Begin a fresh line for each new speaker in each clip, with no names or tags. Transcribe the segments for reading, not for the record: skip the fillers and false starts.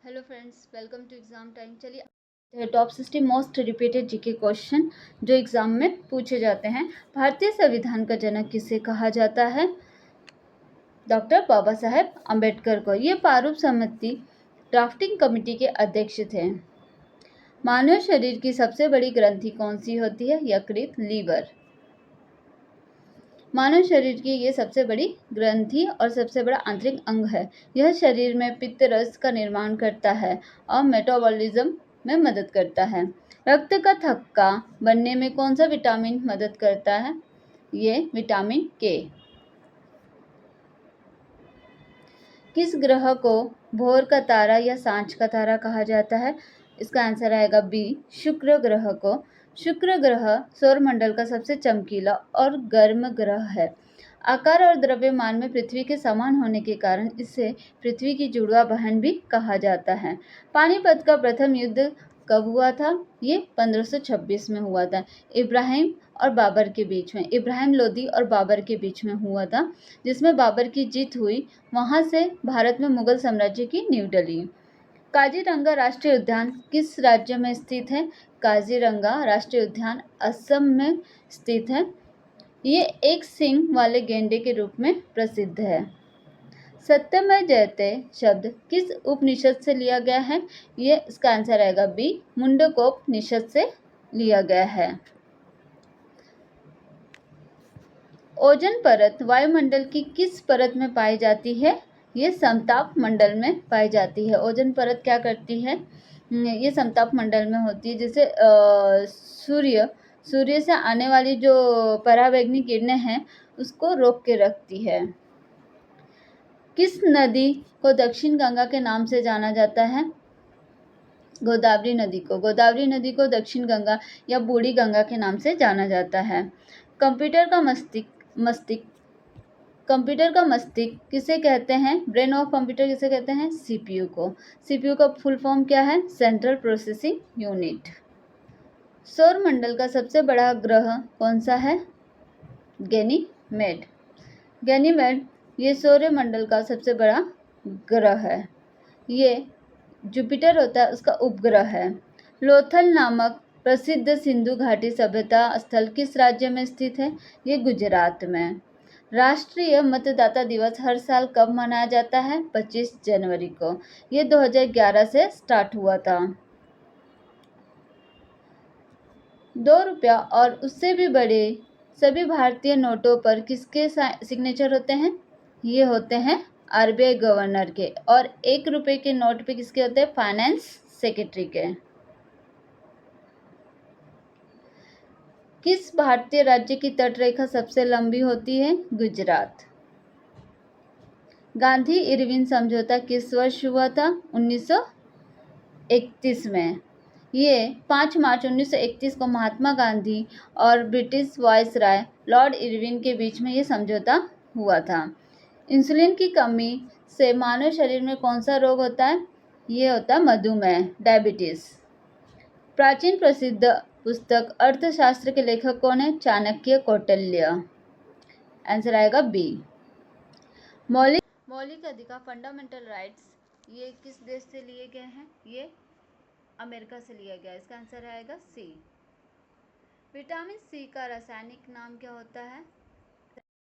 Hello friends, welcome to exam time. चलिए top 60 most repeated GK question जो exam में पूछे जाते हैं। भारतीय संविधान का जनक किसे कहा जाता है? डॉक्टर बाबा साहेब अम्बेडकर को। ये प्रारूप समिति ड्राफ्टिंग कमेटी के अध्यक्ष थे। मानव शरीर की सबसे बड़ी ग्रंथि कौन सी होती है? यकृत, लीवर। मानव शरीर की ये सबसे बड़ी ग्रंथि और सबसे बड़ा आंतरिक अंग है। यह शरीर में पित्त रस का निर्माण करता है और मेटाबॉलिज्म में मदद करता है। रक्त का थक्का बनने में कौन सा विटामिन मदद करता है? ये विटामिन के। किस ग्रह को भोर का तारा या सांझ का तारा कहा जाता है? इसका आंसर आएगा बी, शुक्र ग्रह को। शुक्र ग्रह सौरमंडल का सबसे चमकीला और गर्म ग्रह है। आकार और द्रव्यमान में पृथ्वी के समान होने के कारण इसे पृथ्वी की जुड़वा बहन भी कहा जाता है। पानीपत का प्रथम युद्ध कब हुआ था? ये 1526 में हुआ था। इब्राहिम और बाबर के बीच में, इब्राहिम लोदी और बाबर के बीच में हुआ था, जिसमें बाबर की जीत हुई। वहां से भारत में मुगल साम्राज्य की नींव डली। काजीरंगा राष्ट्रीय उद्यान किस राज्य में स्थित है? काजीरंगा राष्ट्रीय उद्यान असम में स्थित है। ये एक सींग वाले गेंडे के रूप में प्रसिद्ध है। सत्यमेव जयते शब्द किस उपनिषद से लिया गया है? ये इसका आंसर आएगा बी, मुंडकोपनिषद से लिया गया है। ओजोन परत वायुमंडल की किस परत में पाई जाती है? ये समताप मंडल में पाई जाती है। ओजोन परत क्या करती है? ये समताप मंडल में होती है, जिसे सूर्य से आने वाली जो पराबैंगनी किरणें हैं उसको रोक के रखती है। किस नदी को दक्षिण गंगा के नाम से जाना जाता है? गोदावरी नदी को। गोदावरी नदी को दक्षिण गंगा या बूढ़ी गंगा के नाम से जाना जाता है। कंप्यूटर का मस्तिष्क किसे कहते हैं? ब्रेन ऑफ कंप्यूटर किसे कहते हैं? सीपीयू को। सीपीयू का फुल फॉर्म क्या है? Central processing unit. सौरमंडल का सबसे बड़ा ग्रह कौन सा है? गैनीमेड। गैनीमेड ये सौरमंडल का सबसे बड़ा ग्रह है। ये जुपिटर होता है, उसका उपग्रह है। लोथल नामक प्रसिद्ध सिंधु घाटी सभ्यता स्थल किस राज्य में स्थित है? ये गुजरात में। राष्ट्रीय मतदाता दिवस हर साल कब मनाया जाता है? 25 जनवरी को। ये 2011 से स्टार्ट हुआ था। 2 रुपया और उससे भी बड़े सभी भारतीय नोटों पर किसके सिग्नेचर होते हैं? ये होते हैं आरबीआई गवर्नर के। और 1 रुपये के नोट पे किसके होते हैं? फाइनेंस सेक्रेटरी के। किस भारतीय राज्य की तटरेखा सबसे लंबी होती है? गुजरात। गांधी इरविन समझौता किस वर्ष हुआ था? 1931 में। ये 5 मार्च 1931 को महात्मा गांधी और ब्रिटिश वायसराय लॉर्ड इरविन के बीच में ये समझौता हुआ था। इंसुलिन की कमी से मानव शरीर में कौन सा रोग होता है? ये होता है मधुमेह, डायबिटीज। प्राचीन प्रसिद्ध पुस्तक अर्थशास्त्र के लेखक कौन है? चाणक्य, कौटिल्य। आंसर आएगा बी। मौलिक अधिकार फंडामेंटल राइट्स ये किस देश से लिए गए हैं? ये अमेरिका से लिया गया। इसका आंसर आएगा सी। विटामिन सी का रासायनिक नाम क्या होता है?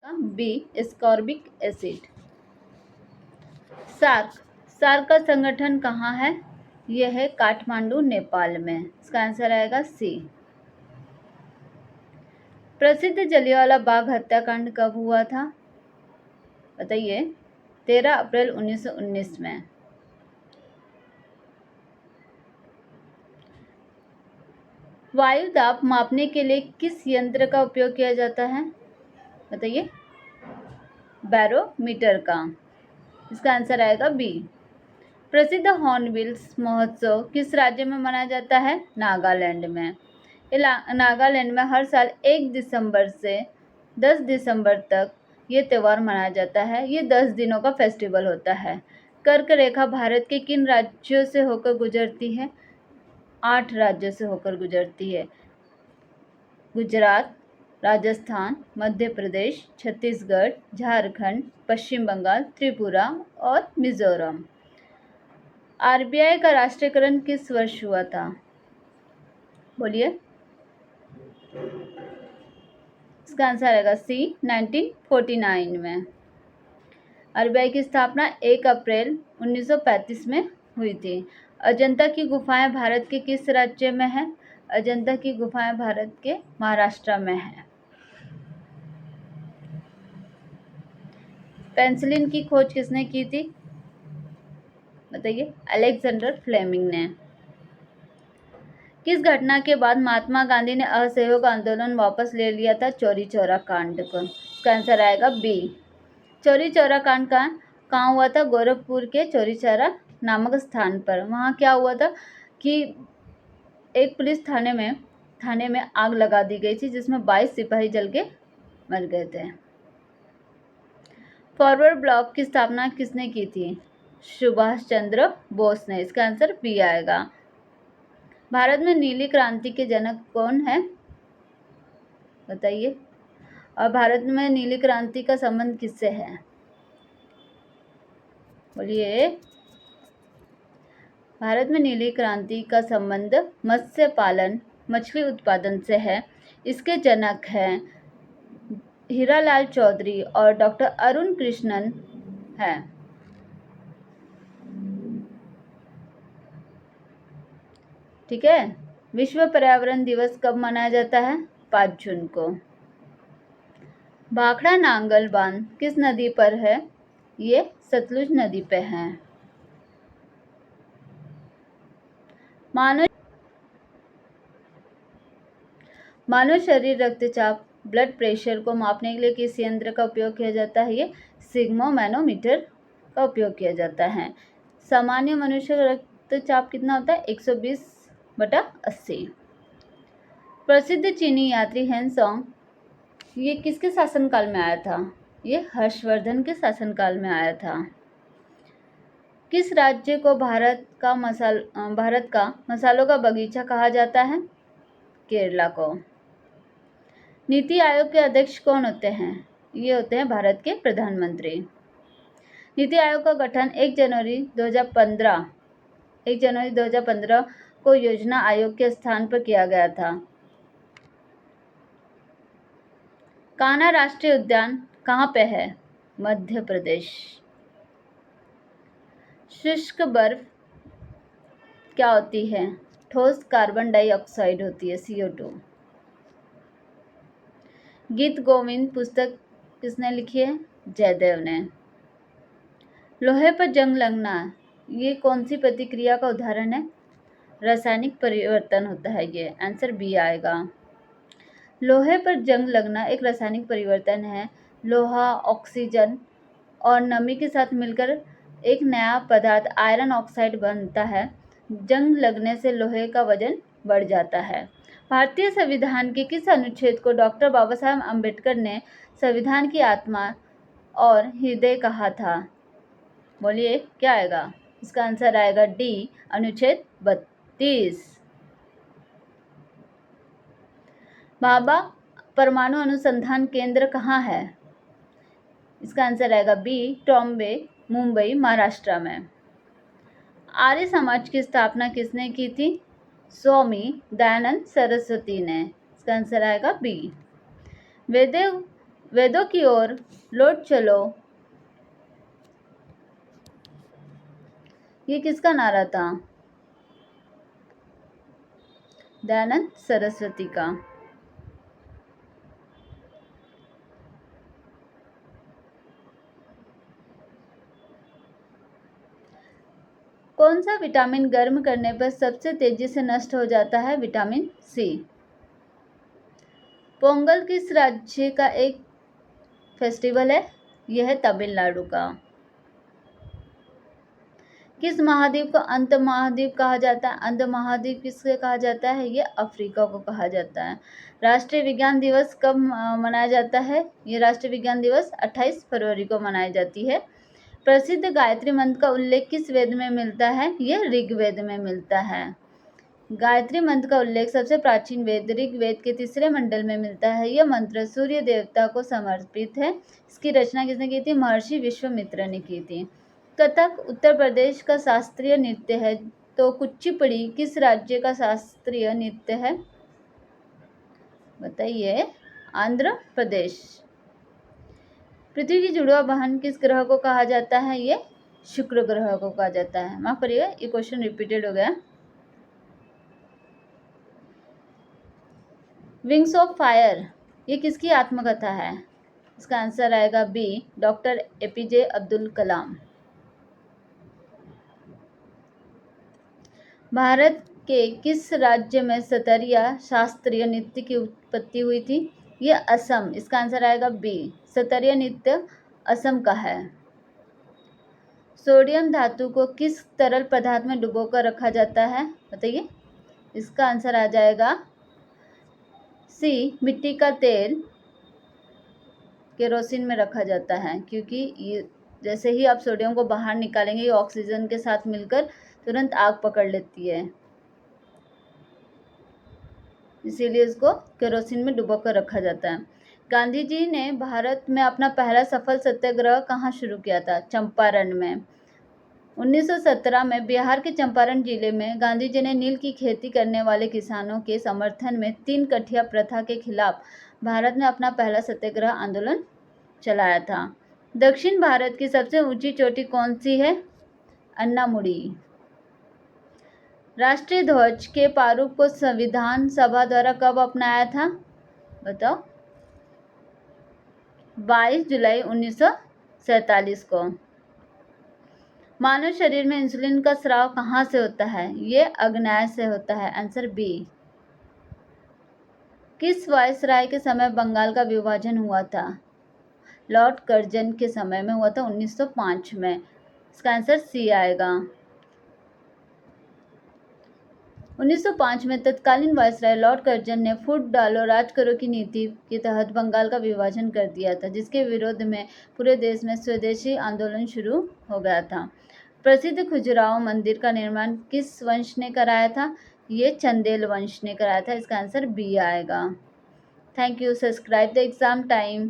B, ascorbic acid. सार्क का संगठन कहाँ है? यह है काठमांडू, नेपाल में। इसका आंसर आएगा सी। प्रसिद्ध जलियांवाला बाग हत्याकांड कब हुआ था? बताइए। 13 अप्रैल 1919 में। वायु दाब मापने के लिए किस यंत्र का उपयोग किया जाता है? बताइए। बैरोमीटर का। इसका आंसर आएगा बी। प्रसिद्ध हॉर्नबिल्स महोत्सव किस राज्य में मनाया जाता है? नागालैंड में। नागालैंड में हर साल 1 दिसंबर से 10 दिसंबर तक ये त्यौहार मनाया जाता है। ये 10 दिनों का फेस्टिवल होता है। कर्क रेखा भारत के किन राज्यों से होकर गुजरती है? 8 राज्यों से होकर गुजरती है। गुजरात, राजस्थान, मध्य प्रदेश, छत्तीसगढ़, झारखंड, पश्चिम बंगाल, त्रिपुरा और मिजोरम। आरबीआई का राष्ट्रीयकरण किस वर्ष हुआ था? बोलिए। इसका आंसर आएगा सी, 1949 में। आरबीआई की स्थापना 1 अप्रैल 1935 में हुई थी। अजंता की गुफाएं भारत के किस राज्य में है? अजंता की गुफाएं भारत के महाराष्ट्र में है। पेंसिलिन की खोज किसने की थी? बताइए। अलेक्जेंडर फ्लेमिंग ने। किस घटना के बाद महात्मा गांधी ने असहयोग आंदोलन वापस ले लिया था? चौरी चौरा कांड को। इसका आंसर आएगा बी। चौरी चौरा कांड कहाँ हुआ था? गोरखपुर के चौरी चौरा नामक स्थान पर। वहाँ क्या हुआ था कि एक पुलिस थाने में आग लगा दी गई थी, जिसमें 22 सिपाही जल के मर गए थे। फॉरवर्ड ब्लॉक की स्थापना किसने की थी? सुभाष चंद्र बोस ने। इसका आंसर बी आएगा। भारत में नीली क्रांति के जनक कौन है? बताइए। और भारत में नीली क्रांति का संबंध किससे है? बोलिए। भारत में नीली क्रांति का संबंध मत्स्य पालन, मछली उत्पादन से है। इसके जनक हैं हीरालाल चौधरी और डॉक्टर अरुण कृष्णन हैं। ठीक है। विश्व पर्यावरण दिवस कब मनाया जाता है? 5 जून को। भाखड़ा नांगल बांध किस नदी पर है? ये सतलुज नदी पे है। मानव शरीर रक्तचाप, ब्लड प्रेशर को मापने के लिए किस यंत्र का उपयोग किया जाता है? ये सिग्मोमैनोमीटर का उपयोग किया जाता है। सामान्य मनुष्य का रक्तचाप कितना होता है? 120/80। प्रसिद्ध चीनी यात्री हेनसोंग, ये किसके शासनकाल में आया था? ये हर्षवर्धन के शासनकाल में आया था। किस राज्य को भारत का मसालों का बगीचा कहा जाता है? केरला को। नीति आयोग के अध्यक्ष कौन होते हैं? ये होते हैं भारत के प्रधानमंत्री। नीति आयोग का गठन 1 जनवरी 2015 को योजना आयोग के स्थान पर किया गया था। कान्हा राष्ट्रीय उद्यान कहाँ पे है? मध्य प्रदेश। शुष्क बर्फ क्या होती है? ठोस कार्बन डाइऑक्साइड होती है, CO2। गीत गोविंद पुस्तक किसने लिखी है? जयदेव ने। लोहे पर जंग लगना, ये कौन सी प्रतिक्रिया का उदाहरण है? रासायनिक परिवर्तन होता है ये। आंसर बी आएगा। लोहे पर जंग लगना एक रासायनिक परिवर्तन है। लोहा ऑक्सीजन और नमी के साथ मिलकर एक नया पदार्थ आयरन ऑक्साइड बनता है। जंग लगने से लोहे का वजन बढ़ जाता है। भारतीय संविधान के किस अनुच्छेद को डॉक्टर बाबा साहब अम्बेडकर ने संविधान की आत्मा और हृदय कहा था? बोलिए क्या आएगा? इसका आंसर आएगा डी, अनुच्छेद 32। भाभा परमाणु अनुसंधान केंद्र कहाँ है? इसका आंसर आएगा बी, ट्रॉम्बे, मुंबई, महाराष्ट्र में। आर्य समाज की स्थापना किसने की थी? स्वामी दयानंद सरस्वती ने। इसका आंसर आएगा बी। वेदों की ओर लौट चलो, ये किसका नारा था? दयानंद सरस्वती का। कौन सा विटामिन गर्म करने पर सबसे तेजी से नष्ट हो जाता है? Vitamin C. पोंगल किस राज्य का एक फेस्टिवल है? यह है तमिलनाडु का। किस महाद्वीप को अंत महाद्वीप कहा जाता है? अंत महाद्वीप किससे कहा जाता है? ये अफ्रीका को कहा जाता है। राष्ट्रीय विज्ञान दिवस कब मनाया जाता है? ये राष्ट्रीय विज्ञान दिवस 28 फरवरी को मनाई जाती है। प्रसिद्ध गायत्री मंत्र का उल्लेख किस वेद में मिलता है? यह ऋग्वेद में मिलता है। गायत्री मंत्र का उल्लेख सबसे प्राचीन वेद ऋग्वेद के 3 मंडल में मिलता है। यह मंत्र सूर्य देवता को समर्पित है। इसकी रचना किसने की थी? महर्षि विश्वामित्र ने की थी। कथक उत्तर प्रदेश का शास्त्रीय नृत्य है, तो कुचिपुड़ी किस राज्य का शास्त्रीय नृत्य है? बताइए। आंध्र प्रदेश। पृथ्वी की जुड़वा बहन किस ग्रह को कहा जाता है? ये शुक्र ग्रह को कहा जाता है। माफ करिएगा, ये क्वेश्चन रिपीटेड हो गया। विंग्स ऑफ फायर ये किसकी आत्मकथा है? इसका आंसर आएगा B, doctor APJ Abdul Kalam. Bharat के किस राज्य में सतरिया शास्त्रीय नृत्य की उत्पत्ति हुई थी? ये असम। इसका आंसर आएगा बी, सतरिया नृत्य असम का है। सोडियम धातु को किस तरल पदार्थ में डुबोकर रखा जाता है? बताइए। इसका आंसर आ जाएगा सी, मिट्टी का तेल केरोसिन में रखा जाता है, क्योंकि ये जैसे ही आप सोडियम को बाहर निकालेंगे ये ऑक्सीजन के साथ मिलकर तुरंत आग पकड़ लेती है, इसीलिए इसको केरोसिन में डुबोकर रखा जाता है। गांधी जी ने भारत में अपना पहला सफल सत्याग्रह कहाँ शुरू किया था? चंपारण में। 1917 में बिहार के चंपारण जिले में गांधी जी ने नील की खेती करने वाले किसानों के समर्थन में 3 कठिया प्रथा के खिलाफ भारत में अपना पहला सत्याग्रह आंदोलन चलाया था। दक्षिण भारत की सबसे ऊंची चोटी कौन सी है? अन्नामुडी। राष्ट्रीय ध्वज के प्रारूप को संविधान सभा द्वारा कब अपनाया था? बताओ। 22 जुलाई 1947 को। मानव शरीर में इंसुलिन का स्राव कहाँ से होता है? ये अग्नाशय से होता है। Answer B. किस वायसराय के समय बंगाल का विभाजन हुआ था? लॉर्ड कर्जन के समय में हुआ था, 1905 में। इसका आंसर सी आएगा। 1905 में तत्कालीन वायसराय लॉर्ड कर्जन ने फूट डालो राज करो की नीति के तहत बंगाल का विभाजन कर दिया था, जिसके विरोध में पूरे देश में स्वदेशी आंदोलन शुरू हो गया था। प्रसिद्ध खजुराहो मंदिर का निर्माण किस वंश ने कराया था? ये चंदेल वंश ने कराया था। इसका आंसर बी आएगा। Thank you. Subscribe the exam time.